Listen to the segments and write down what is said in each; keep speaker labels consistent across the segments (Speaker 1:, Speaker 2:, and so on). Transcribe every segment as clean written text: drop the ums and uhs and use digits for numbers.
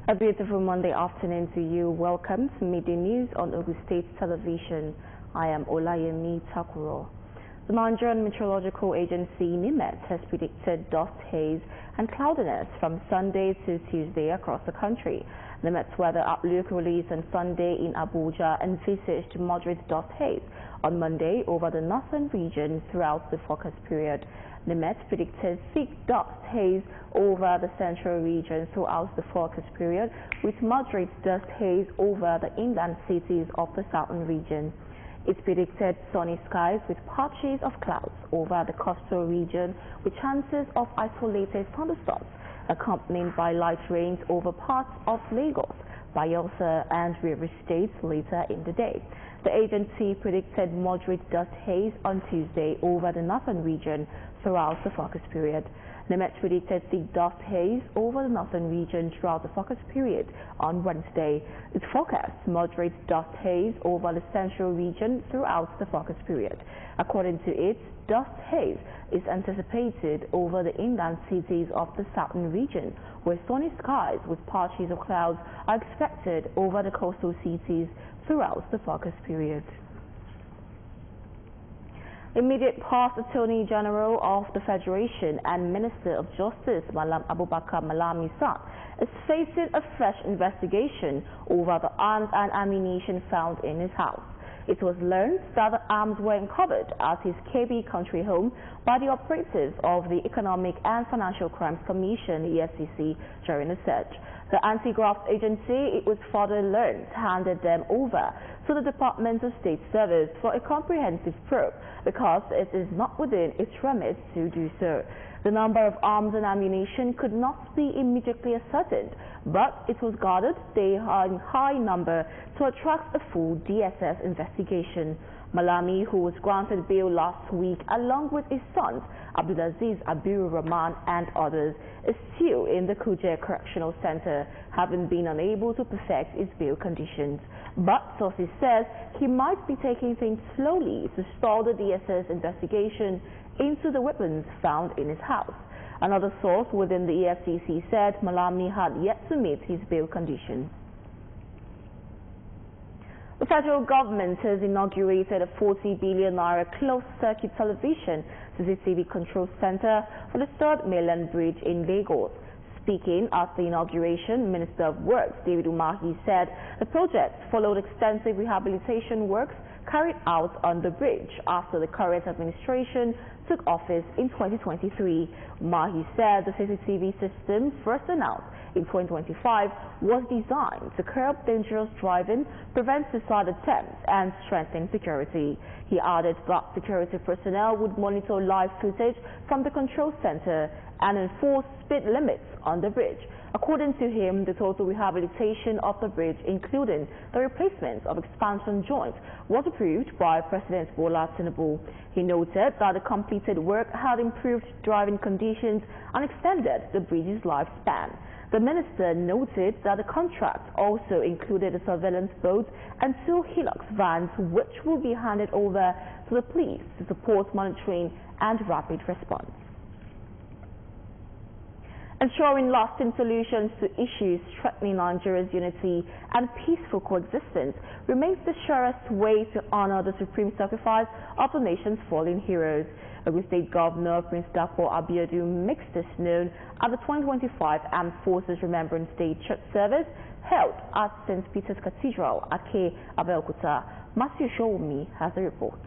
Speaker 1: A beautiful Monday afternoon to you. Welcome to Midday News on Ogun State Television. I am Olayemi Takuro. The Nigerian Meteorological Agency NIMET has predicted dust haze and cloudiness from Sunday to Tuesday across the country. NIMET's weather outlook released on Sunday in Abuja envisaged moderate dust haze on Monday over the northern region throughout the forecast period. NIMET predicted thick dust haze over the central region throughout the forecast period, with moderate dust haze over the inland cities of the southern region. It predicted sunny skies with patches of clouds over the coastal region, with chances of isolated thunderstorms, accompanied by light rains over parts of Lagos, Bayelsa and Rivers States later in the day. The agency predicted moderate dust haze on Tuesday over the northern region throughout the forecast period. NIMET predicted thick dust haze over the northern region throughout the forecast period on Wednesday. It forecast moderate dust haze over the central region throughout the forecast period. According to it, dust haze is anticipated over the inland cities of the southern region, where sunny skies with patches of clouds are expected over the coastal cities throughout the forecast period. Immediate past Attorney General of the Federation and Minister of Justice, Malam Abubakar Malami San, is facing a fresh investigation over the arms and ammunition found in his house. It was learned that the arms were uncovered at his KB country home by the operatives of the Economic and Financial Crimes Commission, EFCC, during a search. The anti-graft agency, it was further learned, handed them over to the Department of State Service for a comprehensive probe because it is not within its remit to do so. The number of arms and ammunition could not be immediately ascertained, but it was guarded they are in high number to attract a full DSS investigation. Malami, who was granted bail last week along with his sons Abdulaziz Abiru Rahman and others, is still in the Kuje Correctional Center, having been unable to perfect his bail conditions. But sources says he might be taking things slowly to stall the DSS investigation into the weapons found in his house. Another source within the EFCC said Malami had yet to meet his bail conditions. The federal government has inaugurated a 40 billion naira closed-circuit television CCTV control center for the 3rd mainland bridge in Lagos. Speaking at the inauguration, Minister of Works David Umahi said the project followed extensive rehabilitation works carried out on the bridge after the current administration took office in 2023. Umahi said the CCTV system, first announced in 2025, was designed to curb dangerous driving, prevent suicide attempts, and strengthen security. He added that security personnel would monitor live footage from the control center and enforce speed limits on the bridge. According to him, the total rehabilitation of the bridge, including the replacement of expansion joints, was approved by President Bola Tinubu. He noted that the completed work had improved driving conditions and extended the bridge's lifespan. The minister noted that the contract also included a surveillance boat and 2 Hilux vans, which will be handed over to the police to support monitoring and rapid response. Ensuring lasting solutions to issues threatening Nigeria's unity and peaceful coexistence remains the surest way to honor the supreme sacrifice of the nation's fallen heroes. Ogun State Governor Prince Dapo Abiodun makes this known at the 2025 Armed Forces Remembrance Day Church service held at St. Peter's Cathedral, Abeokuta. Matthew Showmi has the report.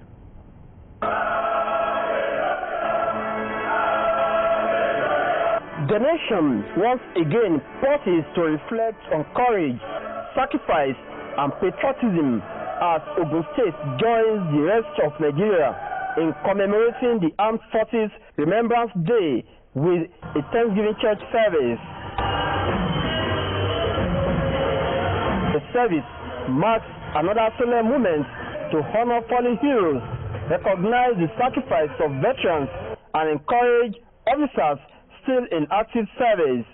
Speaker 2: The nation once again pauses to reflect on courage, sacrifice, and patriotism as Ogun State joins the rest of Nigeria in commemorating the Armed Forces Remembrance Day with a Thanksgiving church service. The service marks another solemn moment to honor fallen heroes, recognize the sacrifice of veterans, and encourage officers still in active service.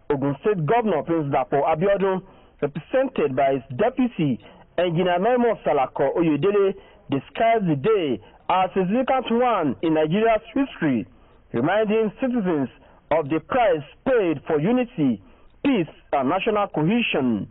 Speaker 2: Ogun State Governor Prince Dapo Abiodun, represented by his deputy, Engineer Memo Salako Oyedele, described the day as a significant one in Nigeria's history, reminding citizens of the price paid for unity, peace, and national cohesion.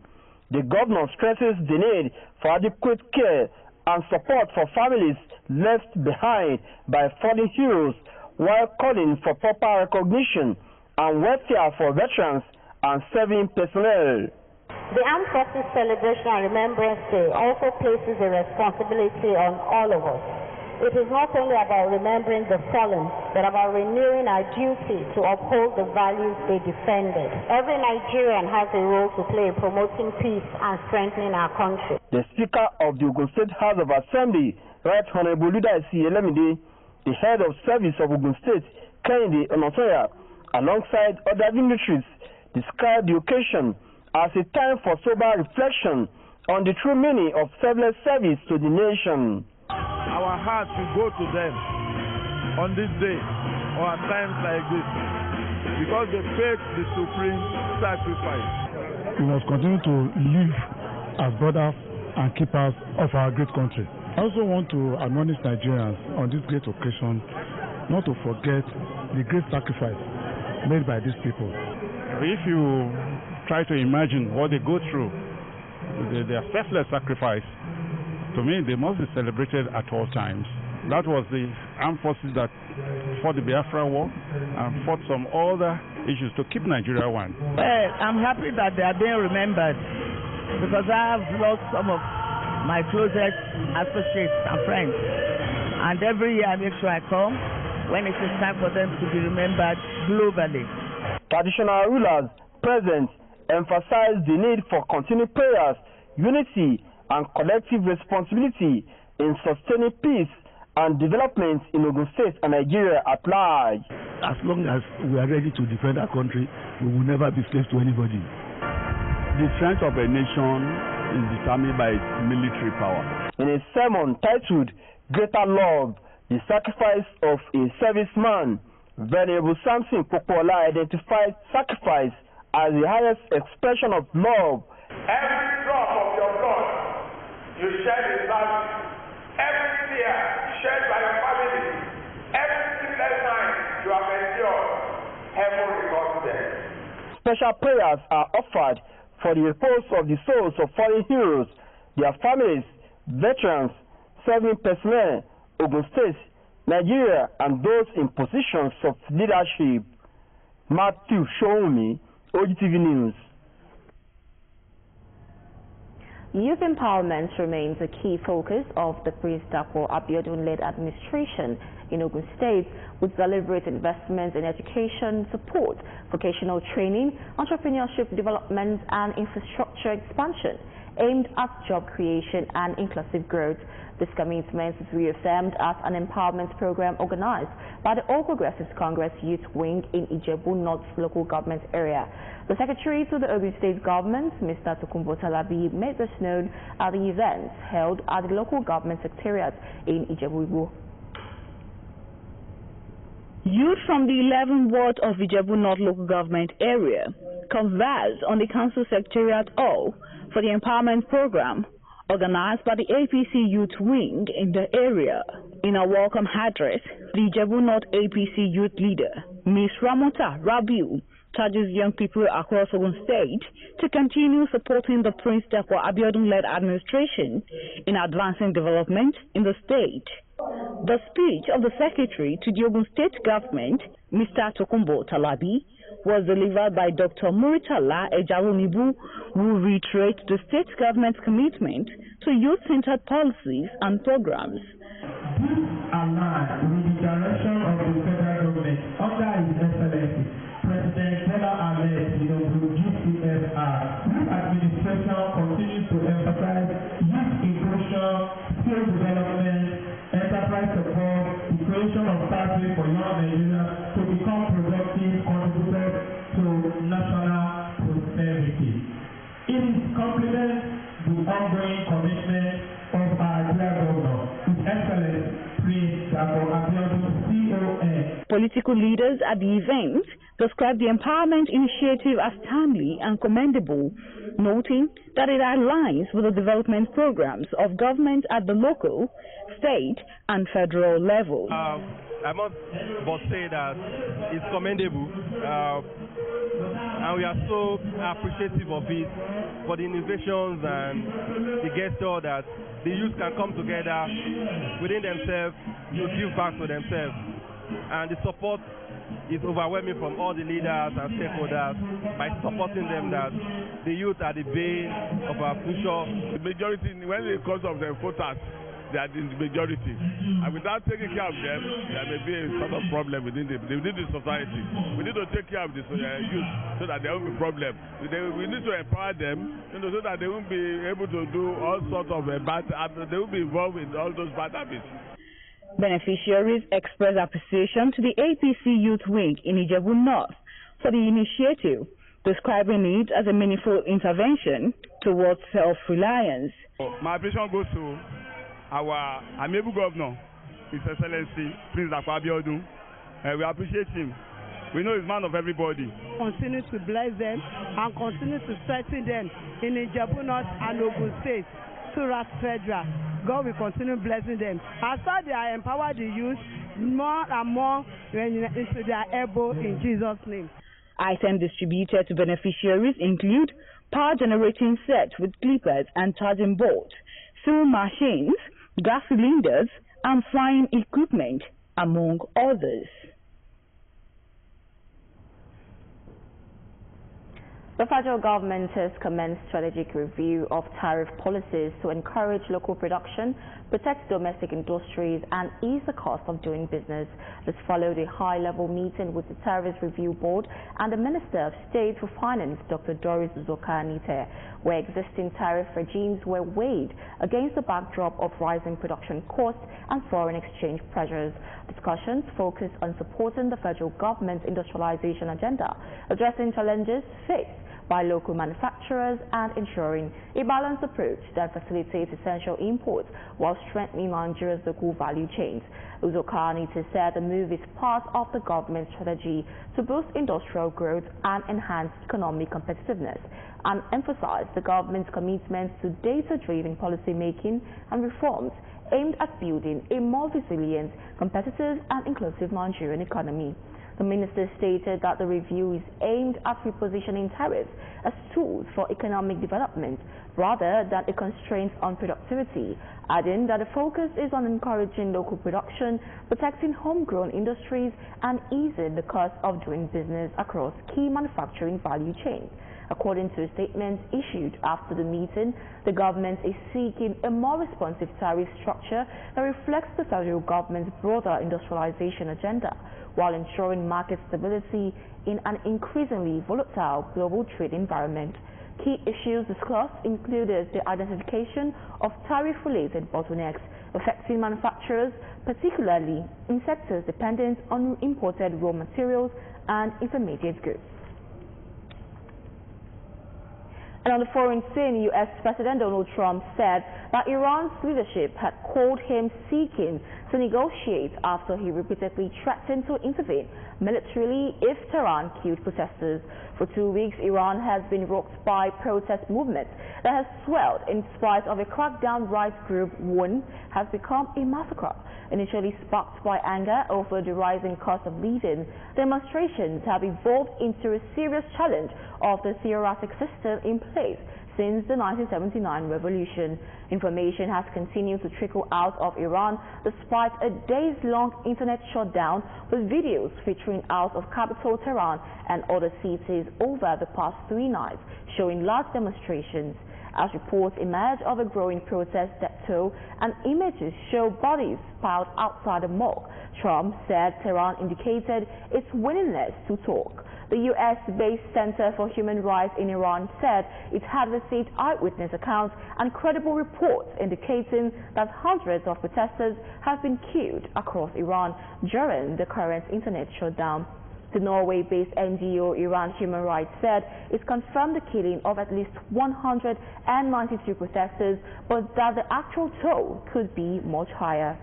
Speaker 2: The governor stresses the need for adequate care and support for families left behind by fallen heroes, while calling for proper recognition and welfare for veterans and serving personnel.
Speaker 3: The Armed Forces Celebration and Remembrance Day also places a responsibility on all of us. It is not only about remembering the fallen, but about renewing our duty to uphold the values they defended. Every Nigerian has a role to play in promoting peace and strengthening our country.
Speaker 2: The Speaker of the Ogun State House of Assembly, Right Honorable Ludaisi Elemide, the head of service of Ogun State, Kennedy Onosoya, alongside other dignitaries, described the occasion as a time for sober reflection on the true meaning of selfless service to the nation.
Speaker 4: Our hearts will go to them on this day or at times like this because they paid the supreme sacrifice.
Speaker 5: We must continue to live as brothers and keepers of our great country. I also want to admonish Nigerians on this great occasion not to forget the great sacrifice made by these people.
Speaker 6: If you try to imagine what they go through, their selfless sacrifice, to me, they must be celebrated at all times. That was the armed forces that fought the Biafra War and fought some other issues to keep Nigeria one.
Speaker 7: Well, I'm happy that they are being remembered because I have lost some of my closest associates and friends. And every year I make sure I come when it is time for them to be remembered globally.
Speaker 2: Traditional rulers present emphasize the need for continued prayers, unity, and collective responsibility in sustaining peace and development in Ogun State and Nigeria at large.
Speaker 5: As long as we are ready to defend our country, we will never be slaves to anybody.
Speaker 6: The strength of a nation is determined by its military power.
Speaker 2: In a sermon titled Greater Love, the Sacrifice of a Serviceman, Venerable Samson Popola identified sacrifice as the highest expression of love.
Speaker 8: Every drop of your blood you shed in service, every tear shed by your family, every sleepless night you have endured, heaven records them.
Speaker 2: Special prayers are offered for the repose of the souls of fallen heroes, their families, veterans, serving personnel, Ogun State, Nigeria, and those in positions of leadership. Matthew Shoumi, OGTV News.
Speaker 1: Youth empowerment remains a key focus of the Prince Dapo Abiodun-led administration in Ogun State, with deliberate investments in education, support, vocational training, entrepreneurship development, and infrastructure expansion aimed at job creation and inclusive growth. This commitment is reaffirmed as an empowerment program organized by the All Progressives Congress Youth Wing in Ijebu North local government area. The Secretary to the Ogun State government, Mr. Tokunbo Talabi, made this known at the event held at the local government secretariat in Ijebu.
Speaker 9: Youth from the 11th ward of Ijebu North local government area conversed on the council secretariat hall for the empowerment program organized by the APC Youth Wing in the area. In a welcome address, the Ijebu North APC Youth leader, Ms. Ramota Rabiu, charges young people across Ogun State to continue supporting the Prince Dapo Abiodun-led administration in advancing development in the state. The speech of the Secretary to the Ogun State government, Mr. Tokunbo Talabi, was delivered by Dr. Muritala Ejawunibu, who reiterates the state government's commitment to youth-centered policies and programs.
Speaker 10: This aligns with the direction of the federal government under His Excellency President Bola Ahmed Tinubu GCFR. This administration continues to emphasize youth inclusion, skill development, enterprise support, the creation of pathways for young Nigerians to become productive contributors to national prosperity. It is complements the ongoing commitment of our dear governor, His Excellency Prince Dapo Abiodun CON.
Speaker 9: Political leaders at the event described the empowerment initiative as timely and commendable, noting that it aligns with the development programs of government at the local, state, and federal level.
Speaker 4: I must but say that it's commendable.
Speaker 11: and we are so appreciative of it for the innovations and the gesture that the youth can come together within themselves to give back to themselves. And the support is overwhelming from all the leaders and stakeholders by supporting them that the youth are the bane of our future.
Speaker 4: The majority, when it comes of the voters, they are the majority. And without taking care of them, there may be a sort of problem within the society. We need to take care of the youth so that there won't be problem. We need to empower them so that they won't be able to do all sorts of bad habits. They won't be involved in all those bad habits.
Speaker 9: Beneficiaries express appreciation to the APC Youth Wing in Ijebu North for the initiative, describing it as a meaningful intervention towards self-reliance.
Speaker 6: My appreciation goes to our amiable governor, His Excellency, Prince Abeokuta. We appreciate him. We know he's man of everybody.
Speaker 12: Continue to bless them and continue to strengthen them in Ijebu North and Ogun State, Surat Federal. God will continue blessing them. As far as they are empowered the youth, more and more into their elbow in Jesus' name.
Speaker 9: Items distributed to beneficiaries include power generating sets with clippers and charging boards, sewing machines, gas cylinders, and frying equipment, among others.
Speaker 1: The federal government has commenced strategic review of tariff policies to encourage local production, protect domestic industries, and ease the cost of doing business. This followed a high-level meeting with the Tariff Review Board and the Minister of State for Finance, Dr. Doris Uzoka-Anite, where existing tariff regimes were weighed against the backdrop of rising production costs and foreign exchange pressures. Discussions focused on supporting the federal government's industrialization agenda, addressing challenges faced by local manufacturers and ensuring a balanced approach that facilitates essential imports while strengthening Nigeria's local value chains. Uzoka-Anite said the move is part of the government's strategy to boost industrial growth and enhance economic competitiveness, and emphasized the government's commitment to data-driven policy making and reforms aimed at building a more resilient, competitive and inclusive Nigerian economy. The minister stated that the review is aimed at repositioning tariffs as tools for economic development rather than a constraint on productivity, adding that the focus is on encouraging local production, protecting homegrown industries, and easing the cost of doing business across key manufacturing value chains. According to a statement issued after the meeting, the government is seeking a more responsive tariff structure that reflects the federal government's broader industrialization agenda, while ensuring market stability in an increasingly volatile global trade environment. Key issues discussed included the identification of tariff-related bottlenecks affecting manufacturers, particularly in sectors dependent on imported raw materials and intermediate goods. And on the foreign scene, U.S. President Donald Trump said that Iran's leadership had called him seeking to negotiate after he repeatedly threatened to intervene militarily if Tehran killed protesters. For 2 weeks, Iran has been rocked by protest movements that has swelled in spite of a crackdown rights group warned has become a massacre. Initially sparked by anger over the rising cost of living, demonstrations have evolved into a serious challenge of the theocratic system in place since the 1979 revolution. Information has continued to trickle out of Iran despite a days-long internet shutdown, with videos featuring out of capital Tehran and other cities over the past 3 nights showing large demonstrations. As reports emerge of a growing protest that toll and images show bodies piled outside a mosque, Trump said Tehran indicated its willingness to talk. The U.S.-based Center for Human Rights in Iran said it had received eyewitness accounts and credible reports indicating that hundreds of protesters have been killed across Iran during the current internet shutdown. The Norway-based NGO Iran Human Rights said it confirmed the killing of at least 192 protesters, but that the actual toll could be much higher.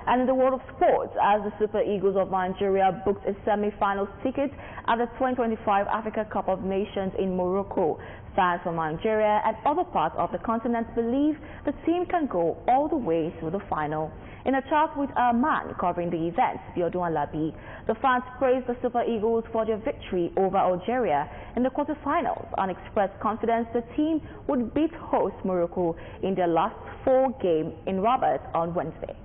Speaker 1: And in the world of sports, as the Super Eagles of Nigeria booked a semi-finals ticket at the 2025 Africa Cup of Nations in Morocco, fans from Nigeria and other parts of the continent believe the team can go all the way to the final. In a chat with a man covering the event, Abeokuta, the fans praised the Super Eagles for their victory over Algeria in the quarterfinals and expressed confidence the team would beat host Morocco in their last 4 games in Rabat on Wednesday.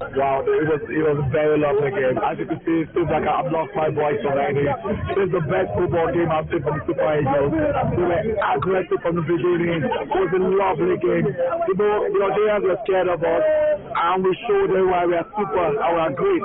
Speaker 13: Wow, it was a very lovely game. As you can see, it seems like I've lost my voice already. It is the best football game I've seen from the Super Eagles. They were aggressive from the beginning. It was a lovely game. You know, the Algerians were scared of us, and we showed them why we are super and we are great.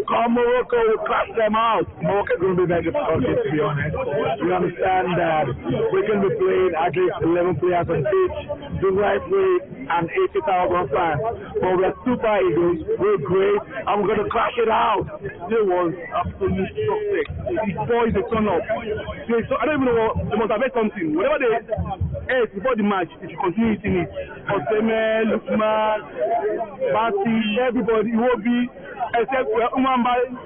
Speaker 13: Come Morocco, we crash them out. Morocco is going to be very difficult, to be honest. We understand that we can be playing at least 11 players on pitch, the right way, and 80,000 fans. But we are Super Eagles. We're great, and we're going to crash it out. It was absolutely success. These boys, they turn up. I don't even know what, they must have heard something. Whatever they ate before the match, if you continue eating it, Oseme, Lukman, Basi, everybody, Iwobi, except Umambali,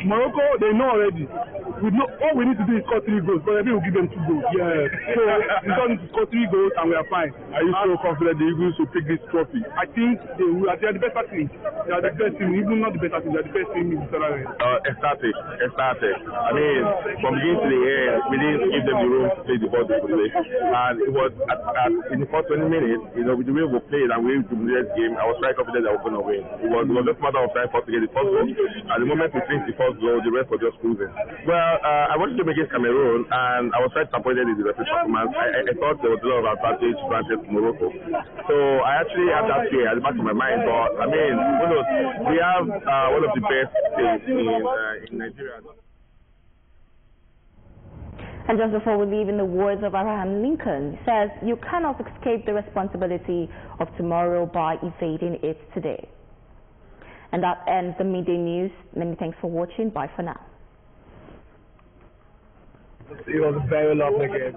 Speaker 13: Morocco, they know already. All we need to do is score 3 goals, but I think we'll give them 2 goals. Yeah. So we don't need to score 3 goals and we are fine. Are you so confident the Eagles will pick this trophy? I think they are the best team. They are the best team, even not the best team, they are the best team in the tournament.
Speaker 14: Ecstatic. I mean, from beginning to the end, we didn't give them the room to play the ball they could play. And it was in the first 20 minutes, you know, with the way we played and we were to win this game, I was very confident that we were going to win. It was just a matter of time for us to get the first goal. At the moment we finished the first goal, the rest was just cruising. Well, I watched them against Cameroon and I was quite disappointed in the referee performance. I thought there was a lot of advantage granted to Morocco. So I actually had that fear at the back of my mind, but I mean, who knows? We have one of the best teams in Nigeria.
Speaker 1: And just before we leave, in the words of Abraham Lincoln, he says, "You cannot escape the responsibility of tomorrow by evading it today." And that ends the midday news. Many thanks for watching. Bye for now.
Speaker 13: It was a very lovely game.